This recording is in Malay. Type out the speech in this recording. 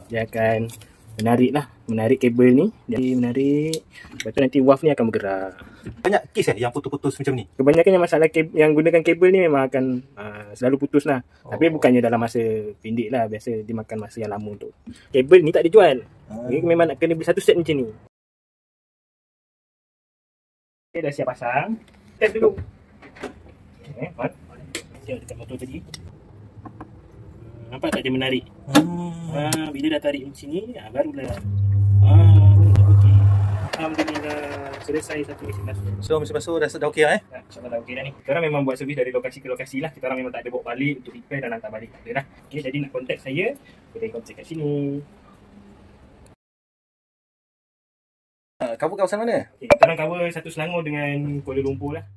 Dia akan menarik kabel ni. Dia menarik. Lepas tu nanti waf ni akan bergerak. Banyak kes yang putus-putus macam ni? Kebanyakan yang masalah yang gunakan kabel ni memang akan selalu putus lah. Tapi bukannya dalam masa pendek lah. Biasa dia makan masa yang lama untuk. Kabel ni tak dijual. Dia memang nak kena beli satu set macam ni. Okay, dah siap pasang. Test dulu. Okay, tengok dekat motor tadi. Nampak tak dia menarik? Bila dah tarik macam ni, barulah. Okey. Alhamdulillah, selesai satu mesin basuh. So mesin basuh dah okey lah InsyaAllah dah okey dah ni. Kita orang memang buat servis dari lokasi ke lokasi lah. Kita orang memang tak ada bawa balik untuk repair dan hantar balik. Tak ada dah. Okey, jadi nak contact saya, boleh contact kat sini. Cover kawasan mana? Okey, kita orang cover satu Selangor dengan Kuala Lumpur lah.